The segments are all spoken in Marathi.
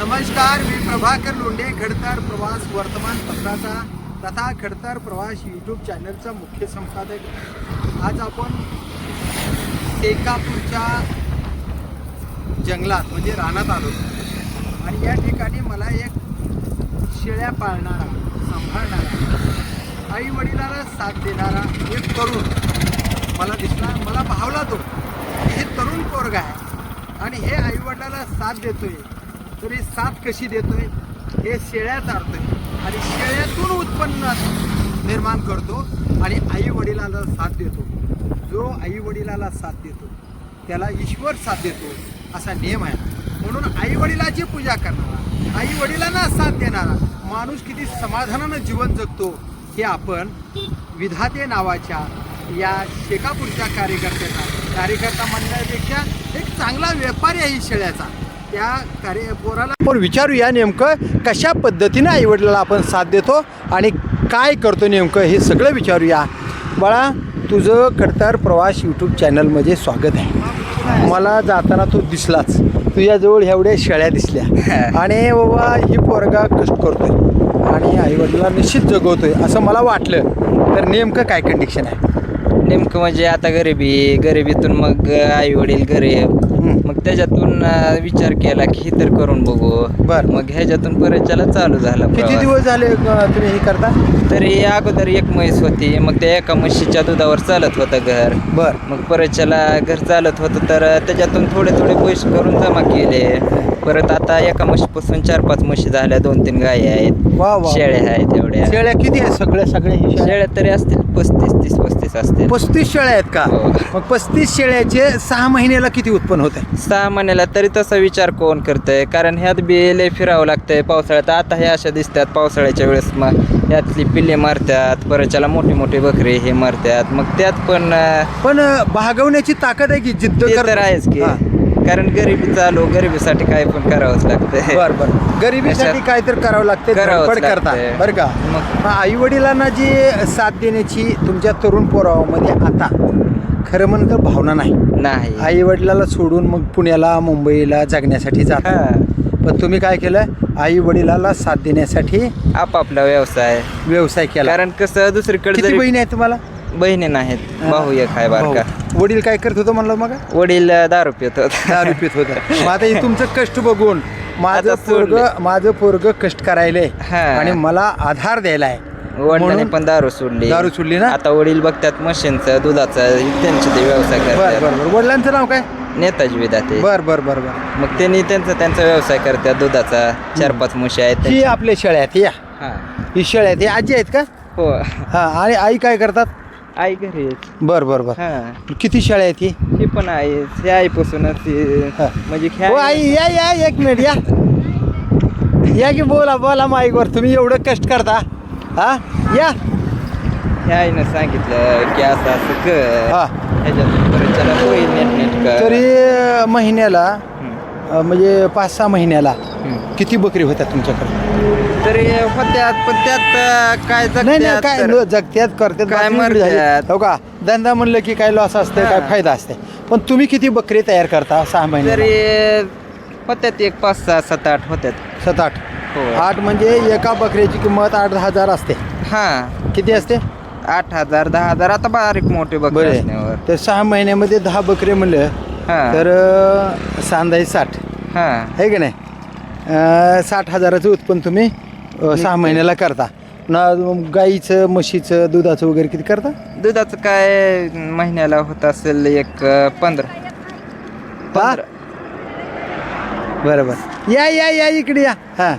नमस्कार, मी प्रभाकर लोंढे, खडतर प्रवास वर्तमानपत्राचा तथा खडतर प्रवास यूट्यूब चॅनलचा मुख्य संपादक. आज आपण शेकापूरच्या जंगलात म्हणजे रानात आलो आणि या ठिकाणी मला एक शेळ्या पाळणारा, सांभाळणारा, आई वडिलाला साथ देणारा एक तरुण मला दिसला. मला भावला तो. हे तरुण पोरगा आहे आणि हे आई वडिलाला साथ देतोय. तरी साथ कशी देतोय? हे शेळ्या चारतोय आणि शेळ्यातून उत्पन्न निर्माण करतो आणि आई वडिलाला साथ देतो. जो आई वडिलाला साथ देतो त्याला ईश्वर साथ देतो असा नियम आहे. म्हणून आई वडिलाची पूजा करणारा, आई वडिलांना साथ देणारा माणूस किती समाधानानं जीवन जगतो हे आपण विधाते नावाच्या या शेकापूरच्या कार्यकर्ता म्हणण्यापेक्षा एक चांगला व्यापारी आहे शेळ्याचा. त्या पोराला आपण विचारूया नेमकं कशा पद्धतीनं आईवडिलाला आपण साथ देतो आणि काय करतो नेमकं हे सगळं विचारूया. बाळा, तुझं खडतर प्रवास यूट्यूब चॅनलमध्ये स्वागत आहे. मला जाताना तू दिसलाच. तुझ्याजवळ एवढ्या शेळ्या दिसल्या आणि बाबा ही पोरगा कष्ट करतोय आणि आईवडिलाला निश्चित जगवतोय असं मला वाटलं. तर नेमकं काय कंडिशन आहे? नेमकं म्हणजे आता गरिबीतून मग आई वडील गरीब, मग त्याच्यातून विचार केला की हे तर करून बघू. बर. मग ह्याच्यातून परतच्याला चालू झाला. किती दिवस झाले तुम्ही हे करता? तरी अगोदर एक म्हैस होती, मग त्या एका म्हशीच्या दुधावर चालत होतं घर. बर. मग परतच्याला घर चालत होतं तर त्याच्यातून थोडे पैसे करून जमा केले. परत आता एका म्हशीपासून 4-5 म्हशी झाल्या, 2-3 गायी आहेत, वा वा. शेळ्या आहेत. एवढ्या शेळ्या किती आहेत? सगळ्या शेळ्या तरी असतील 35 असतील. 35 शेळ्या आहेत का? हो. मग 35 शेळ्याचे 6 महिन्याला किती उत्पन्न होत आहे? 6 महिन्याला. तरी तसा विचार कोण करतंय? कारण ह्यात बी लय फिरावं लागतंय पावसाळ्यात. आता हे अशा दिसतात पावसाळ्याच्या वेळेस मग यातली पिल्ले मारतात, परच्याला मोठे बकरे हे मारतात. मग त्यात पण भागवण्याची ताकद आहे की जिद्द ते तर करतो? आहेच की. हा. कारण गरिबीसाठी काय पण करावंच लागतंय. बरं. गरिबीसाठी काय तर करावं लागते, करावंच धडपड करता. लागतंय. बरं का? मग आई वडिलांना जी साथ देण्याची तुमच्या तरुण पोरावामध्ये आता खरं म्हणतं भावना नाही. आई वडिलाला सोडून मग पुण्याला मुंबईला जगण्यासाठी जाता. पण तुम्ही काय केलं? आई वडिलाला साथ देण्यासाठी आपापला व्यवसाय केला. कारण कसं दुसरीकडे किती बहिणी आहे तुम्हाला? बहिणी नाहीत, भाऊ एक आहे बारका. भाऊ. वडील काय करत होतं म्हणलं? मग वडील दारू पित होत. दारू पित होतं. मग आता हे तुमचं कष्ट बघून माझं पोरग कष्ट करायलंय हा. आणि मला आधार द्यायला आहे. वडिलांनी म्हणून पण दारू सोडली ना? आता वडील बघतात मशीनचं, दुधाचं, त्यांचे ते व्यवसाय करतात. बरं. वडिलांचं नाव काय? नेताजी विधाते. बरं. मग त्यांनी त्यांचा व्यवसाय करतात दुधाचा. 4-5 म्हशी आहेत ही आपल्या शेळ्या आहेत. या हा. ही शेळ्या आहेत. ही आजी आहेत का? हो. हा. आणि आई काय करतात? आई घरी आहेत. बरं. हा. किती शेळ्या आहेत? ही ही पण आहे. ही आईपासूनच हा. म्हणजे हो आई, या 1 मिनिट या की बोला माईकवर. तुम्ही एवढं कष्ट करता. हा, या. ह्या आईनं सांगितलं की असं कर. हा. ह्याच्यातून परत चला होईल नीट कर. तरी महिन्याला म्हणजे 5-6 महिन्याला किती बकरी होत्या तुमच्याकडे? तरी होत्यात, पण त्यात काय नाही जगत्यात काय तर- जगत्यात करतात काय बाकी वेगळी झाली. मरत्यात. हो का? धंदा म्हणलं की काय लॉस असते, काय फायदा असते. पण तुम्ही किती बकरी तयार करता 6 महिन्यात? तरी होत्यात एक 5-6, 7-8 होत्यात. 7-8. हो. 8 म्हणजे एका बकरीची किंमत 8-10 हजार असते. हा. किती असते? 8,000, 10,000. आता बारीक मोठे बकरे बरे. असण्यावर. तर 6 महिन्यामध्ये 10 बकरे म्हणलं हा. तर सांदाई 60 हा. आहे की नाही? 60,000चं उत्पन्न तुम्ही 6 महिन्याला करता ना. गाईचं, म्हशीचं, दुधाचं वगैरे किती करता? दुधाचं काय महिन्याला होत असेल एक 15. बरोबर. या इकडे या. हा.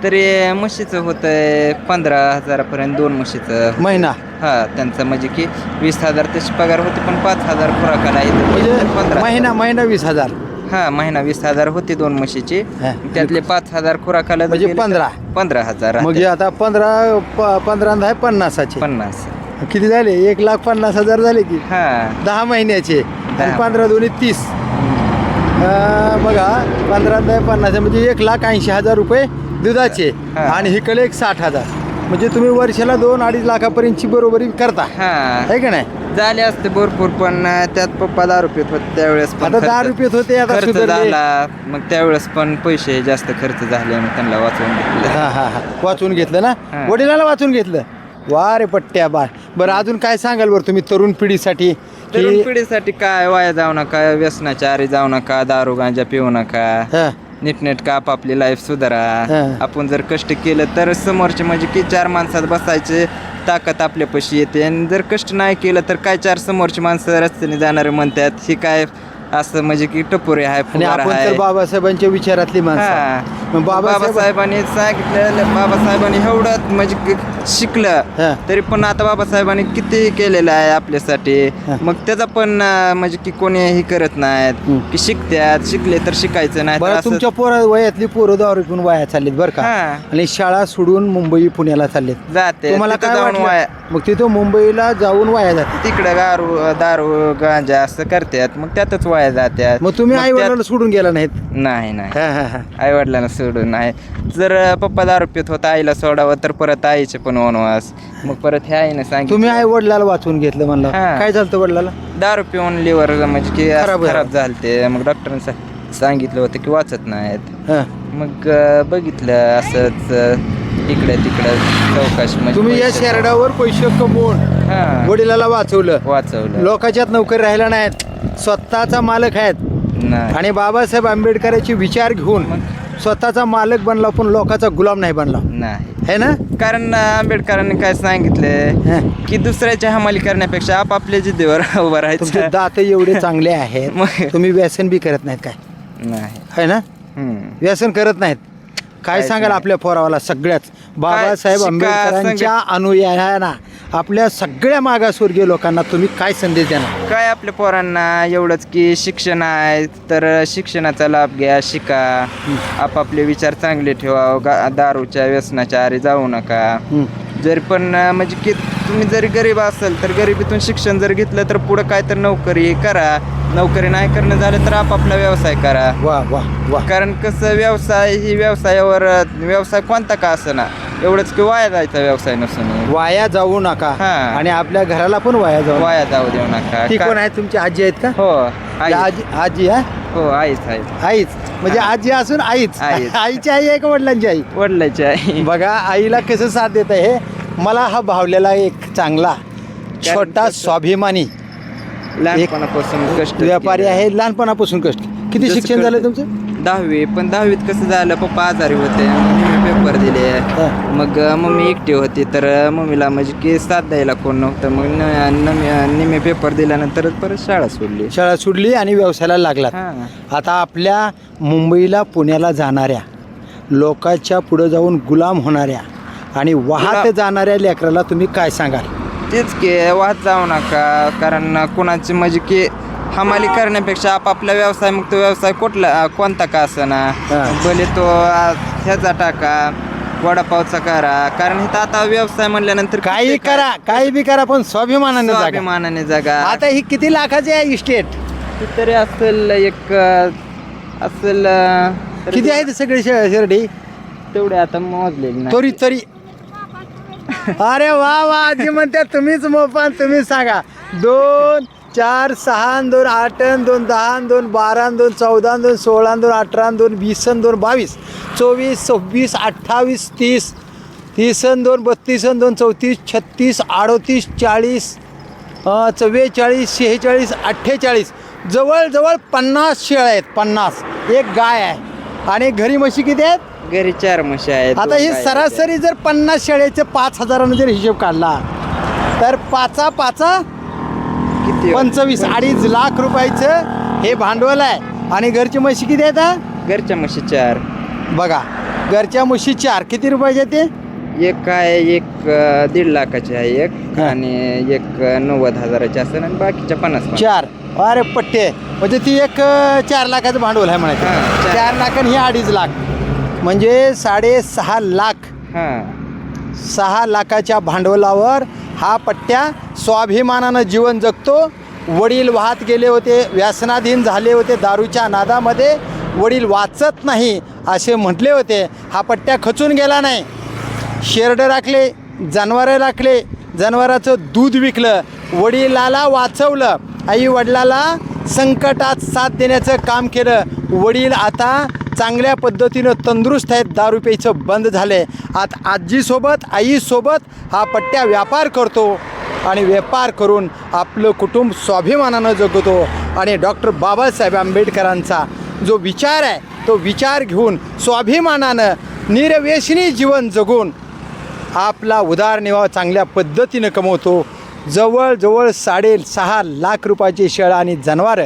तरी म्हशीचं होतंय 15,000 2 म्हशीचं. महिना. हा. त्यांचं म्हणजे की 20,000 तशी पगार होती, पण 5,000 खुराकाला येते. म्हणजे 15. महिना 20,000. हा. महिना 20,000 होती 2 म्हशीची. हा. त्यातले 5,000 खुराकाला म्हणजे गेले तर 15,000 मग आता 15 50चे 50. किती झाले? 1,50,000 झाले की. हा. 10 महिन्याचे. आणि 10. 15 दोन्ही 30. बघा 15 50 म्हणजे 1,80,000 रुपये दुधाचे. हा. आणि हिकडे 60,000. म्हणजे तुम्ही वर्षाला 2-2.5 लाखापर्यंतची बरोबरी करता, हा. आहे का नाही? झाले असते भरपूर, पण त्यात पप्पा दारू पित होते त्यावेळेस पण आता 10 रुपये होते, आता खर्च सुधारले. झाला. मग त्यावेळेस पण पैसे जास्त खर्च झाले, मग त्यांना वाचवून घेतलं. हा हा हा वाचून घेतलं ना, हा. वडिलाला वाचून घेतलं. वा रे पट्ट्या बा. बरं अजून काय सांगाल बरं तुम्ही तरुण पिढीसाठी तरुण की पिढीसाठी काय, वाया जाऊ नका, व्यसनाच्या आरी जाऊ नका, दारू गांजा पिऊ नका, हा, नीटनेटका आपापली लाईफ सुधारा. हा. आपण जर कष्ट केलं तर समोरचे म्हणजे की 4 माणसात बसायचे ताकद आपल्यापाशी येते, आणि जर कष्ट नाही केलं तर काय 4 समोरची माणसं रस्त्याने जाणारे म्हणतात ही काय असं म्हणजे की टपोरे आहे, आणि फुगार आपण तर आहे. बाबासाहेबांच्या विचारातली माणसं. हा. मग बाबासाहेबांनी सांगितलं, बाबासाहेबांनी एवढं म्हणजे हा. शिकलं तरी पण आता बाबासाहेबांनी किती केलेलं आहे आपल्यासाठी. हा. मग त्याचा पण म्हणजे की कोणी हे करत नाहीत की शिकतात, शिकले तर शिकायचं नाही तर बरं असं. तुमच्या वयातली पोरं दारू पिऊन वाया चाललीत बरं का, हा. आणि शाळा सोडून मुंबई पुण्याला चाललेत. जाते तुम्हाला तिथं काय जाऊन वाटलं? वाया, मग तिथं मुंबईला जाऊन वाया जाते. तिकडं दारू गांजा असं करतात, मग त्यातच वाया जात्यात. मग तुम्ही मग आई त्यात- वडिलांना सोडून गेला नाहीत. नाही नाही, हा हा हा आई वडिलांना सोडून नाही. जर पप्पा दारू पित होता आईला सोडावं तर परत आईचे पण वनवास, मग परत ह्या आईने तुम्ही सांगितलं आई वडिलाला वाचून घेतलं म्हणलं. हा. काय झालं वडिलाला? दारू पिऊन लिव्हर म्हणजे की खराब खराब झालते. मग डॉक्टरांनी सांगितलं होतं की वाचत नाहीत. हा. मग बघितलं असंच इकडे तिकडे चौकशी म्हणजे तुम्ही या पैसे- शेरडावर पैसे कमवून हा, वडिलाला वाचवलं. वाचवलं लोकांच्यात नोकरी राहिला नाहीत, स्वतःचा मालक आहेत, नाही. आणि बाबासाहेब आंबेडकरांचे विचार घेऊन स्वतःचा मालक बनला, पण लोकांचा गुलाम नाही बनला, नाही, है ना? कारण आंबेडकरांनी काय सांगितले हा. की दुसऱ्याची हमाली करण्यापेक्षा आपापल्या जिद्दीवर उभं तुमचे राहायचं. दात एवढे चांगले आहेत, मग- तुम्ही व्यसन बी करत नाहीत काय, नाही. है ना? हम्म. व्यसन करत नाहीत. काय काहीच सांगाल नाही. आपल्या पोरावाला सगळ्याच बाबासाहेब शिका, आंबेडकरांच्या अनुयायांना, आपल्या सगळ्या मागासवर्गीय लोकांना तुम्ही काय संदेश देणार? काय आपल्या पोरांना एवढंच की शिक्षण आहे तर शिक्षणाचा लाभ घ्या, शिका, आपापले विचार चांगले ठेवा, दारूच्या व्यसनाच्या आरी जाऊ नका. हं. जरी पण म्हणजे की तुम्ही जरी गरीब असाल तर गरिबीतून शिक्षण जर घेतलं तर पुढं काय तर नोकरी करा, नोकरी नाही करणं झालं तर आपापला व्यवसाय करा. वा वा वा. कारण कसं व्यवसाय ही व्यवसाय कोणता का असना, एवढंच की वाया जायचा व्यवसाय नसून वाया जाऊ नका, हा. आणि आपल्या घराला पण वाया जाऊ नका. वाया जाऊ देऊ नका. ती कोण आहे, तुमची आजी आहेत का? हो, आई. आजी आजी हा? हो, आईच आहे. आईच म्हणजे आजी असून आईच. आईच. आईची आई आहे का वडिलांची आई? वडिलाची आई. बघा आईला कसं साथ देत आहे. मला हा भावलेला एक चांगला छोटा कसं- स्वाभिमानी लहानपणापासून कष्ट व्यापारी केलं. आहे, लहानपणापासून कष्ट. किती जसं शिक्षण झालं करते- तुमचं? 10वी, पण 10वीत कसं झालं, पप्पा आजारी होते, मम्मी पेपर दिले, हा. मग मम्मी एकटी होती तर मम्मीला म्हणजे की साथ द्यायला कोण नव्हतं. मग निम्मे पेपर दिल्यानंतर परत शाळा सोडली. शाळा सोडली आणि व्यवसायाला लागला. हा. आता आपल्या मुंबईला पुण्याला जाणाऱ्या लोकांच्या पुढं जाऊन गुलाम होणाऱ्या आणि वाहत जाणाऱ्या लेकराला तुम्ही काय सांगाल? तेच की वाहत जाऊ नका, कारण कोणाची म्हणजे की हमाली करण्यापेक्षा आपापला व्यवसाय, मग तो व्यवसाय कोणता का असना, हा. भले तो ह्याचा टाका, वडापावचा करा, कारण इथं आता व्यवसाय म्हणल्यानंतर काही करा, काही बी करा, पण स्वाभिमानाने जागा. स्वाभिमानाने जागा. आता ही किती लाखाची आहे इस्टेट? तरी असेल एक असेल तरी किती आहेत सगळे शेरडी? तेवढे आता मोजलेले नाही. तरी तरी अरे वा वा. आजी म्हणते तुम्हीच मोपान, तुम्ही सांगा. 2 4 6 2 8 2 10 2 12 2 14 2 16 2 18 2 20 2 22 24 26 28 30 30 2 32 2 34 36 38 40 44 46 48 जवळजवळ 50 शेळ्या आहेत. 50. एक गाय आहे, आणि घरी म्हशी किती आहेत? घरी 4 म्हशी आहेत. आता 2 ही गाई आहेत. सरासरी जर 50 शेळ्याचे 5,000 जर हिशोब काढला तर पाचा किती 25 2.5 लाख रुपयाचं हे भांडवल आहे. आणि घरची म्हशी किती आहेत? घरच्या म्हशी 4. बघा, घरच्या म्हशी 4 किती रुपयाचे ते? एक आहे, एक 1.5 लाखाची आहे, एक हा. आणि एक 90,000ची असेल, आणि बाकीच्या 50. 4. अरे पट्टे, म्हणजे ती एक 4 लाखाचं भांडवल आहे हा, म्हणायचं. 4 4 लाख आणि हे 2.5 लाख, म्हणजे 6.5 लाख. हा. 6 लाखाच्या भांडवलावर हा पट्ट्या स्वाभिमानानं जीवन जगतो. वडील वाहत गेले होते, व्यसनाधीन झाले होते, दारूच्या नादामध्ये वडील वाचत नाही असे म्हटले होते. हा पट्ट्या खचून गेला नाही. शेरडं राखले, जनावरं राखले, जनावराचं दूध विकलं, वडिलाला वाचवलं, आई वडिलाला संकटात साथ देण्याचं काम केलं. वडील आता चांगल्या पद्धतीनं तंदुरुस्त आहेत, दारू प्यायचं बंद झालं आहे. आता आजीसोबत आईसोबत हा पट्ट्या व्यापार करतो आणि व्यापार करून आपलं कुटुंब स्वाभिमानानं जगतो. आणि डॉक्टर बाबासाहेब आंबेडकरांचा जो विचार आहे तो विचार घेऊन स्वाभिमानानं निर्व्यसनी जीवन जगून आपला उदरनिर्वाह चांगल्या पद्धतीनं कमवतो. जवळजवळ 6.5 लाख रुपयाची शेळं आणि जनावरं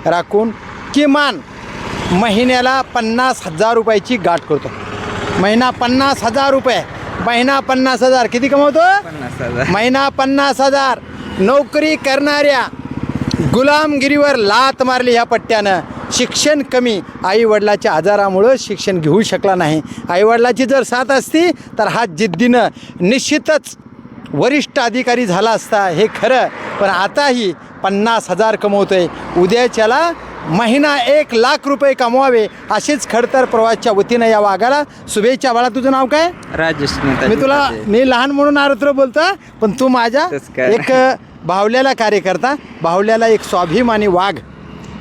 राखून किमान महिन्याला 50,000 रुपयाची गाठ करतो. महिना 50,000 रुपये, महिना 50,000 किती कमवतो? 50,000. महिना 50,000. नोकरी करणाऱ्या गुलामगिरीवर लात मारली ह्या पट्ट्यानं. शिक्षण कमी, आईवडिलाच्या आजारामुळं शिक्षण घेऊ शकला नाही. आईवडिलाची जर साथ असती तर हा जिद्दीनं निश्चितच वरिष्ठ अधिकारी झाला असता, हे खरं. पण आताही 50,000 कमवतोय. उद्याच्याला महिना 1 लाख रुपये कमवावे अशीच खडतर प्रवासच्या वतीनं या वाघाला शुभेच्छा. बाळा, तुझं नाव काय? राजेश मी लहान म्हणून आरत्र बोलतो, पण तू माझ्या तसं काय? एक बाहुल्याला कार्यकर्ता, बाहुल्याला एक स्वाभिमानी वाघ,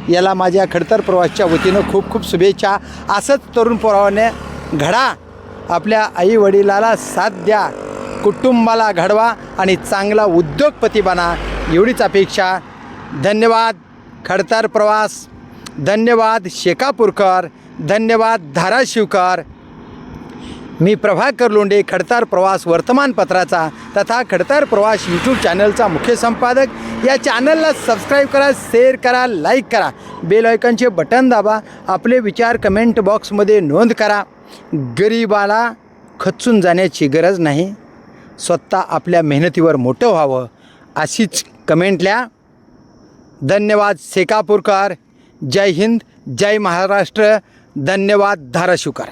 याला माझ्या खडतर प्रवासच्या वतीनं खूप खूप शुभेच्छा. असंच तरुण पोरावाने घडा, आपल्या आई वडिलाला साथ द्या, कुटुंबाला घडवा आणि चांगला उद्योगपती बना, एवढीच अपेक्षा. धन्यवाद खडतर प्रवास, धन्यवाद शेकापूरकर, धन्यवाद धाराशिवकर. मी प्रभाकर लोंढे, खडतर प्रवास वर्तमानपत्राचा तथा खडतर प्रवास यूट्यूब चॅनलचा मुख्य संपादक. या चॅनलला सबस्क्राईब करा, शेअर करा, लाईक करा, बेल आयकॉनचे बटन दाबा, आपले विचार कमेंट बॉक्समध्ये नोंद करा. गरिबाला खचून जाण्याची गरज नाही, स्वतः आपल्या मेहनतीवर मोठं व्हावं अशीच कमेंट लिहा. धन्यवाद शेकापूरकर. जय हिंद, जय महाराष्ट्र. धन्यवाद धाराशिवकर.